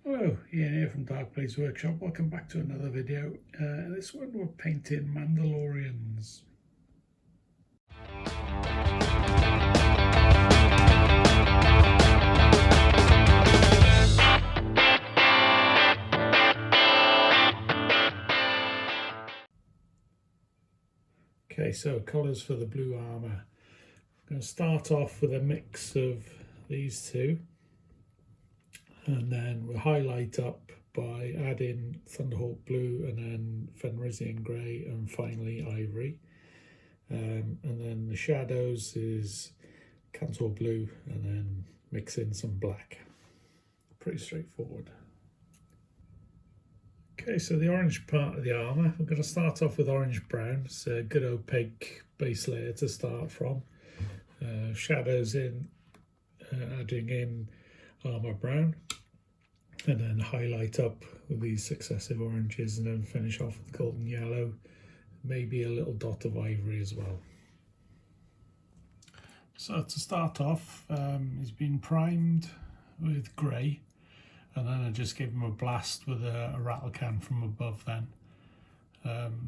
Hello, Ian here from Dark Blaze Workshop. Welcome back to another video. This one we're painting Mandalorians. Okay, so colours for the blue armour. I'm going to start off with a mix of these two, and then we'll highlight up by adding Thunderhawk blue and then Fenrisian grey and finally Ivory. And then the shadows is Kantoc blue and then mix in some black. Pretty straightforward. Okay, so the orange part of the armour, we're going to start off with orange brown. It's a good opaque base layer to start from. Shadows in, adding in armour brown, and then highlight up with these successive oranges, and then finish off with golden yellow, maybe a little dot of ivory as well. So to start off, he's been primed with grey, and then I just give him a blast with a rattle can from above then.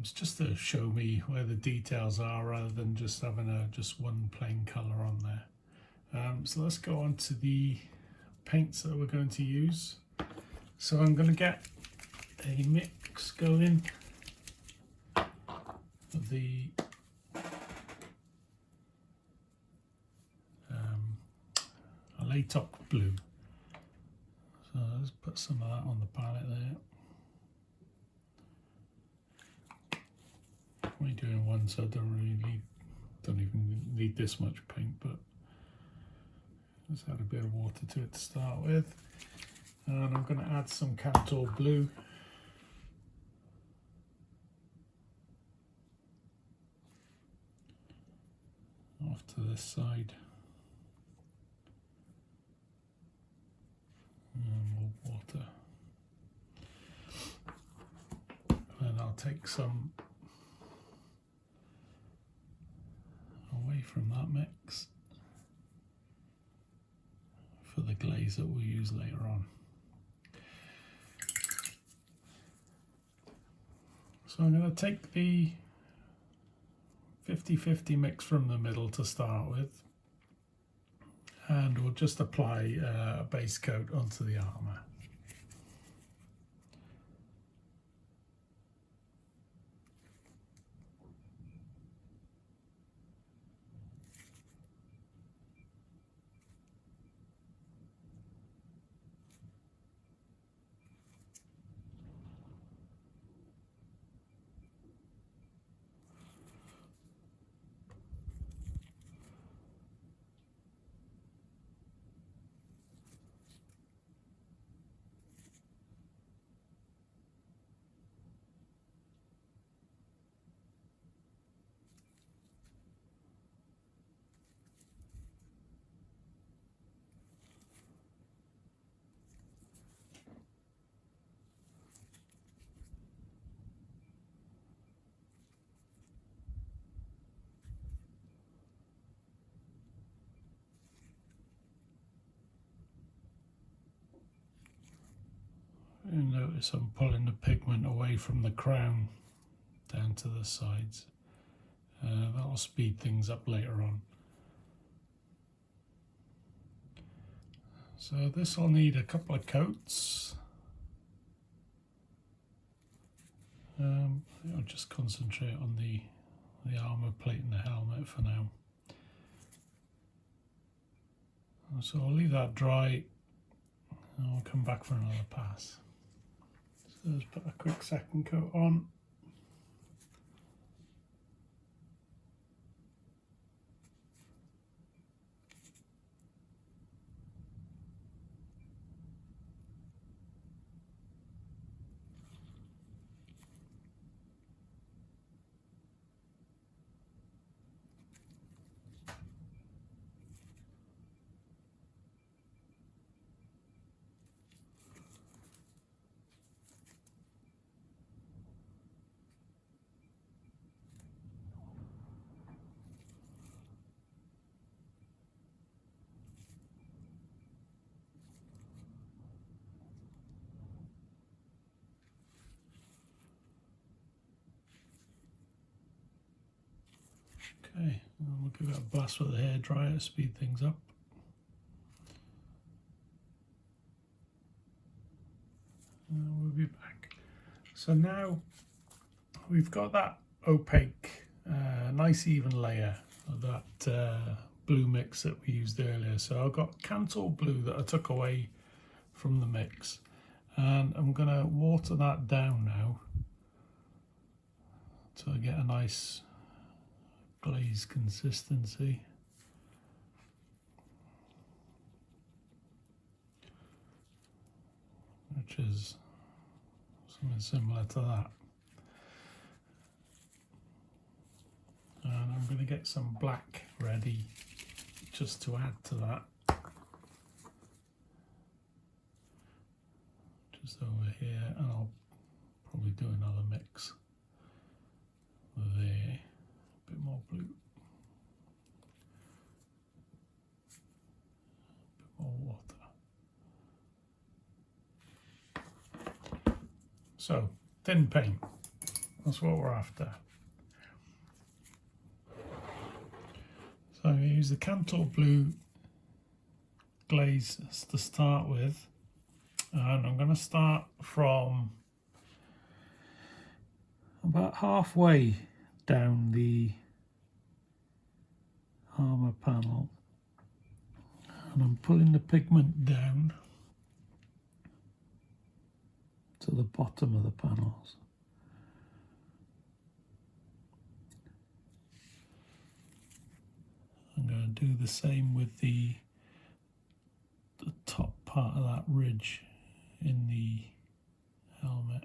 It's just to show me where the details are rather than just having just one plain colour on there. So let's go on to the paints that we're going to use. So I'm going to get a mix going of the Alaitoc blue. So let's put some of that on the palette there. I'm only doing one, so I don't even need this much paint, but let's add a bit of water to it to start with. And I'm going to add some Kantoc blue. Off to this side. And more water. And I'll take some away from that mix for the glaze that we'll use later on. So I'm going to take the 50-50 mix from the middle to start with, and we'll just apply a base coat onto the armour. You'll notice I'm pulling the pigment away from the crown down to the sides. That'll speed things up later on. So this will need a couple of coats. I'll just concentrate on the armour plate and the helmet for now. So I'll leave that dry and I'll come back for another pass. So let's put a quick second coat on. Okay, we'll give it a blast with the hairdryer to speed things up. And we'll be back. So now we've got that opaque, nice even layer of that blue mix that we used earlier. So I've got Kantoc blue that I took away from the mix, and I'm going to water that down now to get a nice glaze consistency. Which is something similar to that. And I'm going to get some black ready just to add to that. Just over here, and I'll probably do another mix there. A bit more blue. A bit more water. So, thin paint. That's what we're after. So I'm going to use the Kantoc blue glaze to start with. And I'm going to start from about halfway down the armour panel, and I'm pulling the pigment down to the bottom of the panels. I'm going to do the same with the top part of that ridge in the helmet.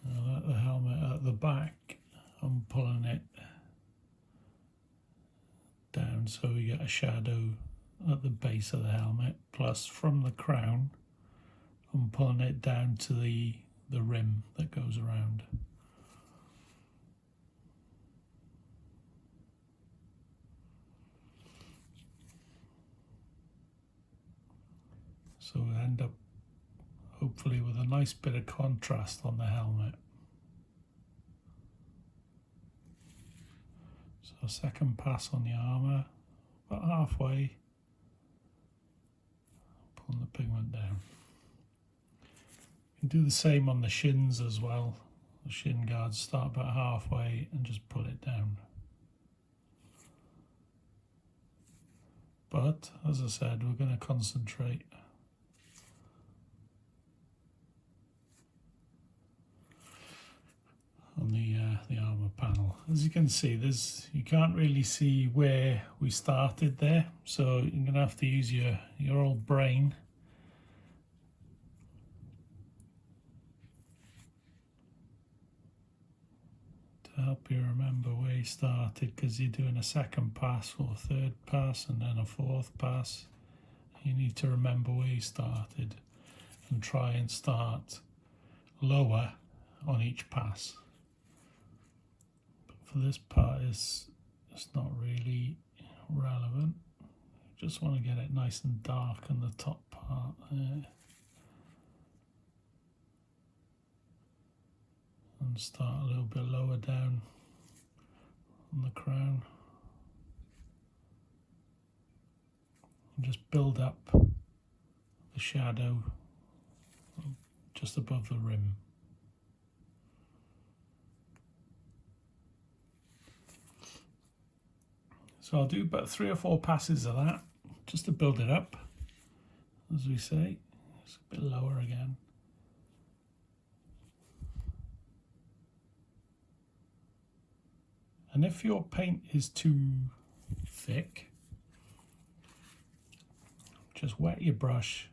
Now at the helmet at the back, I'm pulling it down so we get a shadow at the base of the helmet, plus from the crown I'm pulling it down to the rim that goes around. So we end up hopefully with a nice bit of contrast on the helmet. So a second pass on the armour, about halfway, pulling the pigment down. You can do the same on the shins as well. The shin guards start about halfway and just pull it down. But as I said, we're going to concentrate on the armour panel. As you can see, you can't really see where we started there, so you're going to have to use your old brain to help you remember where you started, because you're doing a second pass or a third pass and then a fourth pass. You need to remember where you started and try and start lower on each pass. For this part, it's not really relevant. Just want to get it nice and dark in the top part there. And start a little bit lower down on the crown. And just build up the shadow just above the rim. So I'll do about 3 or 4 passes of that, just to build it up, as we say. It's a bit lower again. And if your paint is too thick, just wet your brush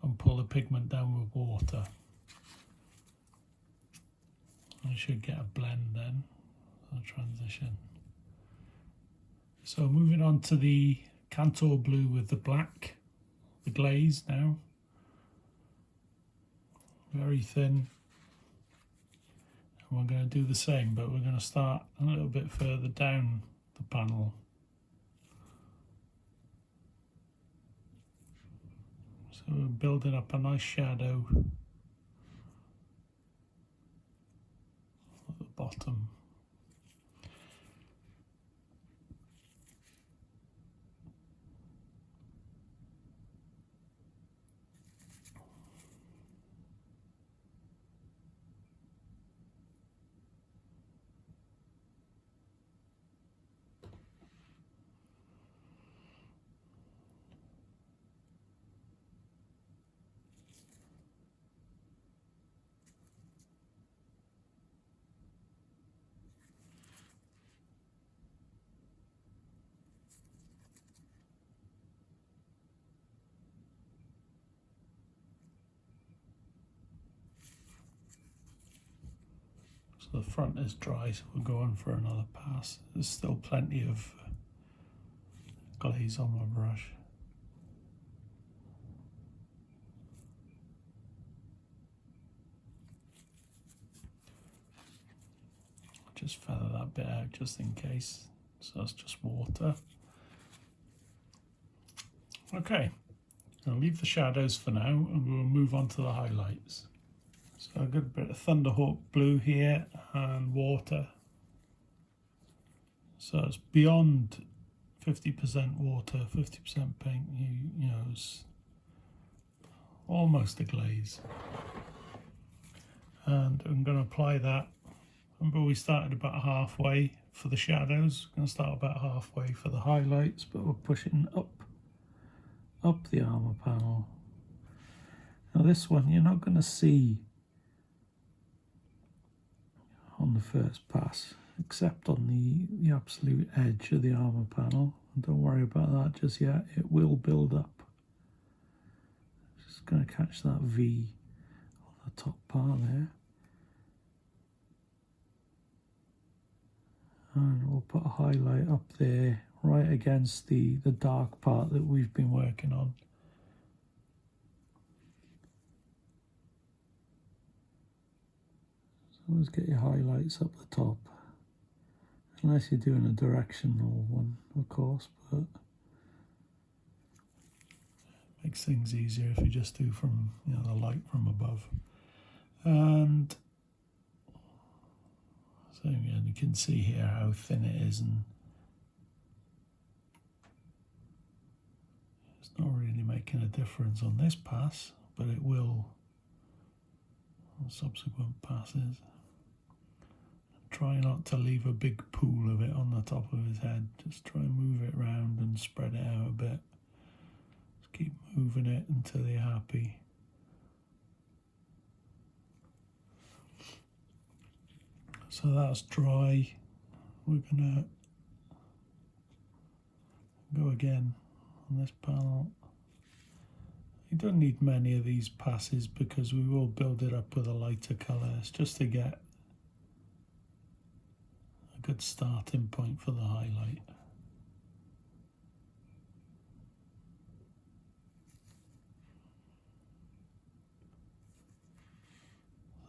and pull the pigment down with water. You should get a blend then, a transition. So moving on to the Kantoc blue with the black, the glaze now. Very thin. And we're going to do the same, but we're going to start a little bit further down the panel. So we're building up a nice shadow at the bottom. So the front is dry, so we'll go on for another pass. There's still plenty of glaze on my brush. Just feather that bit out just in case. So that's just water. Okay, I'll leave the shadows for now and we'll move on to the highlights. So I've got a bit of Thunderhawk blue here and water. So it's beyond 50% water, 50% paint, you know, it's almost a glaze. And I'm going to apply that. Remember we started about halfway for the shadows. We're going to start about halfway for the highlights, but we're pushing up the armor panel. Now this one you're not going to see on the first pass, except on the absolute edge of the armor panel. And don't worry about that just yet, it will build up. Just going to catch that V on the top part there. And we'll put a highlight up there, right against the dark part that we've been working on. Always get your highlights up the top, unless you're doing a directional one, of course, but it makes things easier if you just do from, you know, the light from above. And so yeah, you can see here how thin it is, and it's not really making a difference on this pass, but it will on subsequent passes. Try not to leave a big pool of it on the top of his head. Just try and move it around and spread it out a bit. Just keep moving it until you're happy. So that's dry. We're gonna go again on this panel. You don't need many of these passes because we will build it up with a lighter colour. It's just to get a good starting point for the highlight.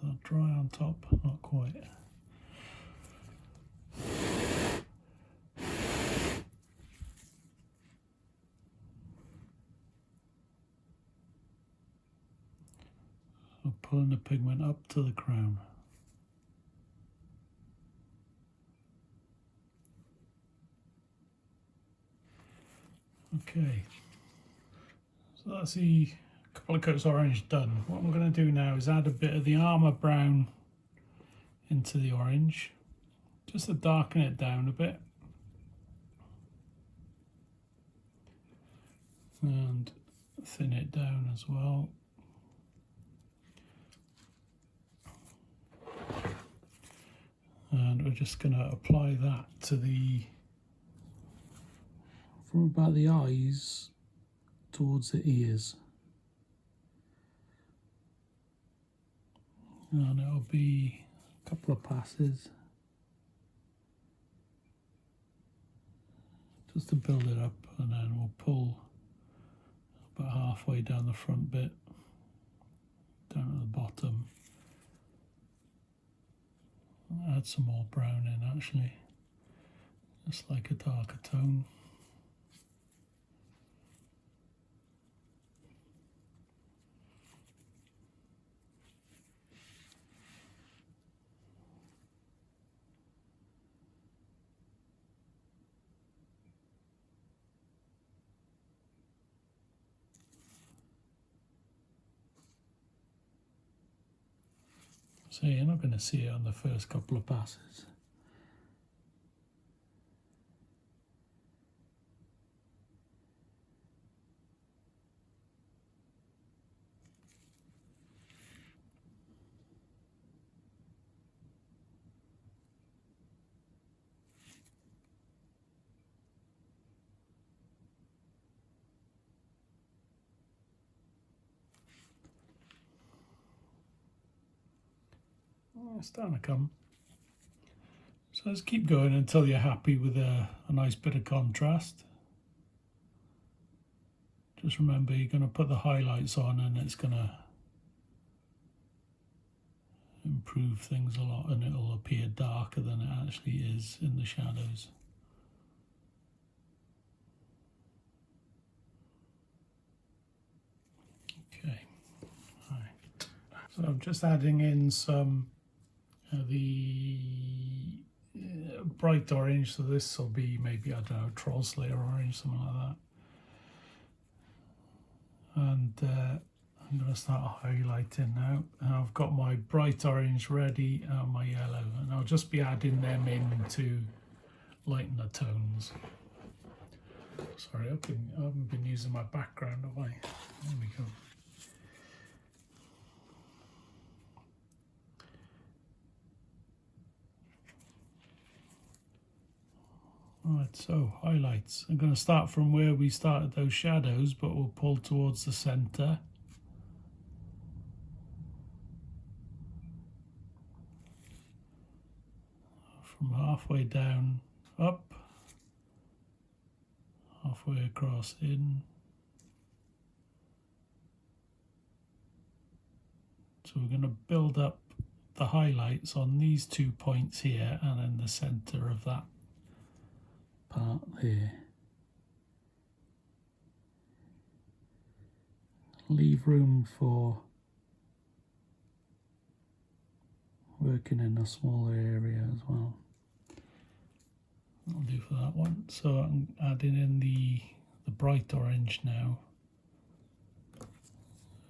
So dry on top, not quite. So pulling the pigment up to the crown. Okay, so that's the couple of coats of orange done. What I'm going to do now is add a bit of the armor brown into the orange, just to darken it down a bit. And thin it down as well. And we're just going to apply that to the, from about the eyes towards the ears. And it'll be a couple of passes just to build it up, and then we'll pull about halfway down the front bit, down at the bottom. Add some more brown in actually, just like a darker tone. So you're not going to see it on the first couple of passes. It's starting to come. So let's keep going until you're happy with a nice bit of contrast. Just remember, you're going to put the highlights on and it's going to improve things a lot, and it'll appear darker than it actually is in the shadows. Okay, right. So I'm just adding in some the bright orange, so this will be maybe, I don't know, Troll Slayer orange, something like that. And I'm going to start highlighting now. And I've got my bright orange ready and my yellow, and I'll just be adding them in to lighten the tones. Sorry, I haven't been using my background, have I? There we go. Right, so highlights. I'm going to start from where we started those shadows, but we'll pull towards the centre. From halfway down, up, halfway across, in. So we're going to build up the highlights on these 2 points here and in the centre of that part there. Leave room for working in a smaller area as well. That'll do for that one. So I'm adding in the bright orange now.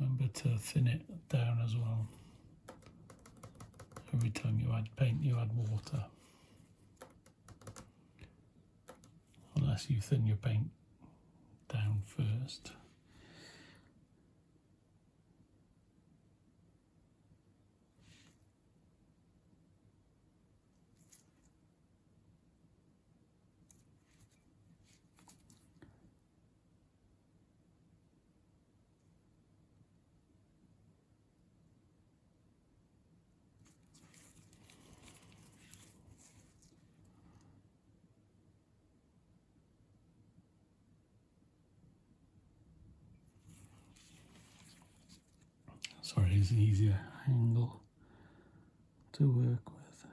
Remember to thin it down as well. Every time you add paint, you add water. Unless you thin your paint down first. Sorry, it's an easier angle to work with.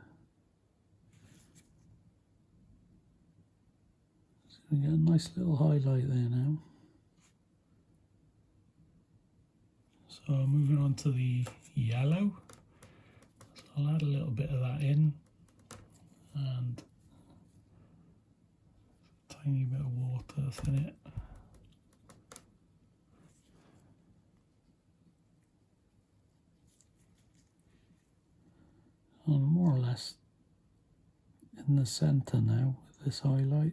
So we get a nice little highlight there now. So moving on to the yellow. So I'll add a little bit of that in, and a tiny bit of water, thin it. And more or less in the centre now with this highlight.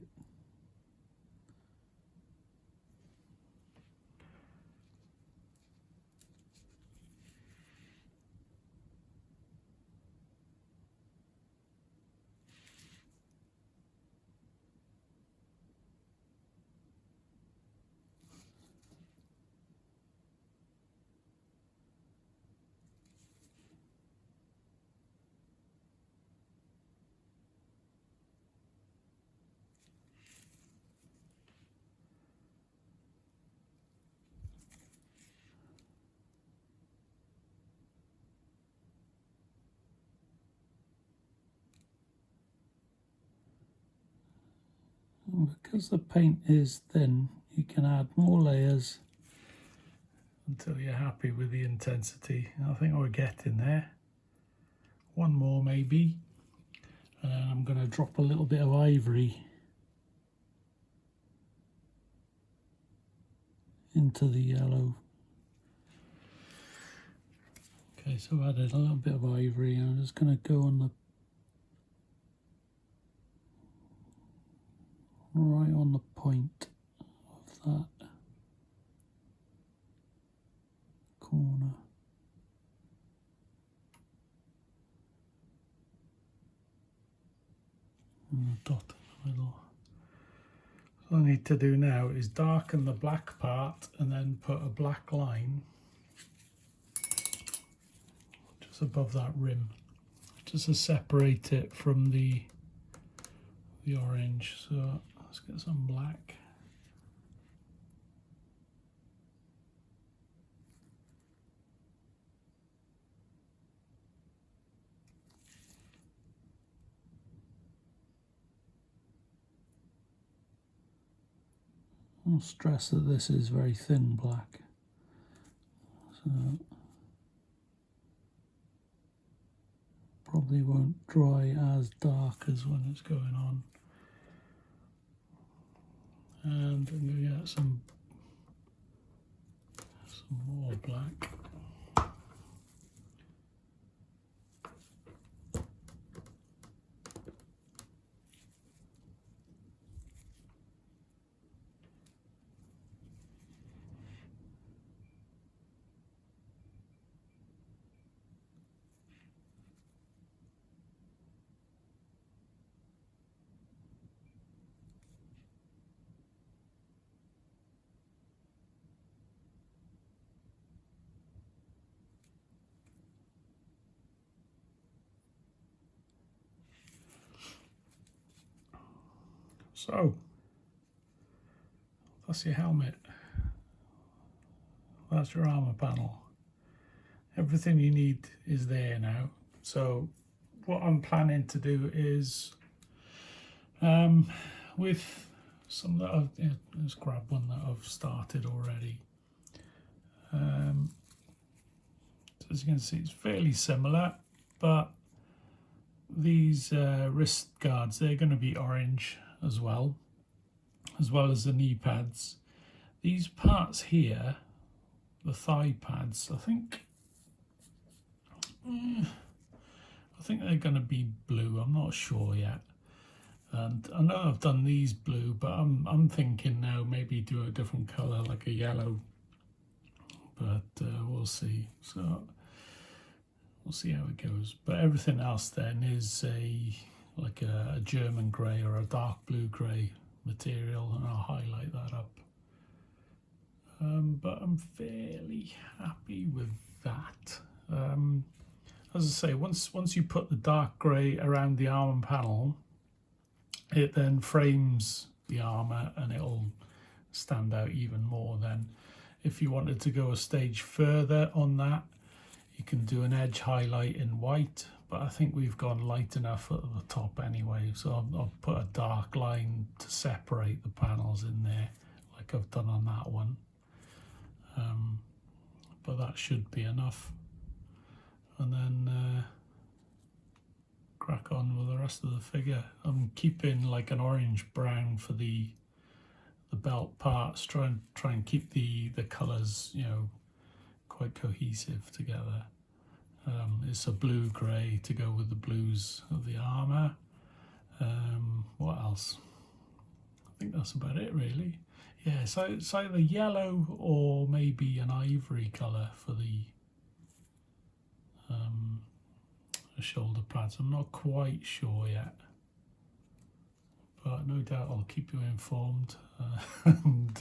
And because the paint is thin, you can add more layers until you're happy with the intensity. I think we're getting there. One more maybe. And then I'm going to drop a little bit of ivory into the yellow. Okay, so I've added a little bit of ivory, and I'm just going to go on the right on the point of that corner. And a dot in the middle. All I need to do now is darken the black part and then put a black line just above that rim, just to separate it from the orange. So let's get some black. I'll stress that this is very thin black. So probably won't dry as dark as when it's going on. And I'm going to get some more black. So that's your helmet. That's your armor panel. Everything you need is there now. So what I'm planning to do is with some that I've, let's grab one that I've started already. So as you can see, it's fairly similar, but these wrist guards, they're going to be orange as well as the knee pads. These parts here, the thigh pads, I think they're going to be blue. I'm not sure yet. And I know I've done these blue, but I'm thinking now maybe do a different colour, like a yellow. But we'll see. So we'll see how it goes. But everything else then is like a German grey or a dark blue grey material, and I'll highlight that up. But I'm fairly happy with that. As I say, once you put the dark grey around the armor panel, it then frames the armor and it'll stand out even more. Then if you wanted to go a stage further on that, you can do an edge highlight in white, but I think we've gone light enough at the top anyway, so I'll put a dark line to separate the panels in there like I've done on that one. But that should be enough, and then crack on with the rest of the figure. I'm keeping like an orange brown for the belt parts, try and keep the colours, you know, quite cohesive together. It's a blue grey to go with the blues of the armour. What else? I think that's about it really. Yeah, so it's either yellow or maybe an ivory colour for the shoulder pads. I'm not quite sure yet, but no doubt I'll keep you informed and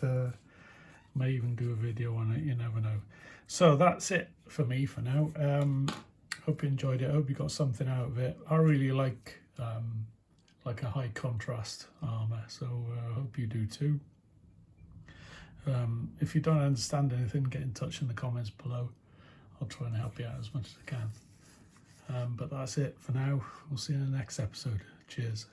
may even do a video on it, you never know. So that's it for me for now. Hope you enjoyed it. I hope you got something out of it. I really like a high contrast armour, so I hope you do too. If you don't understand anything, get in touch in the comments below. I'll try and help you out as much as I can. But that's it for now. We'll see you in the next episode. Cheers.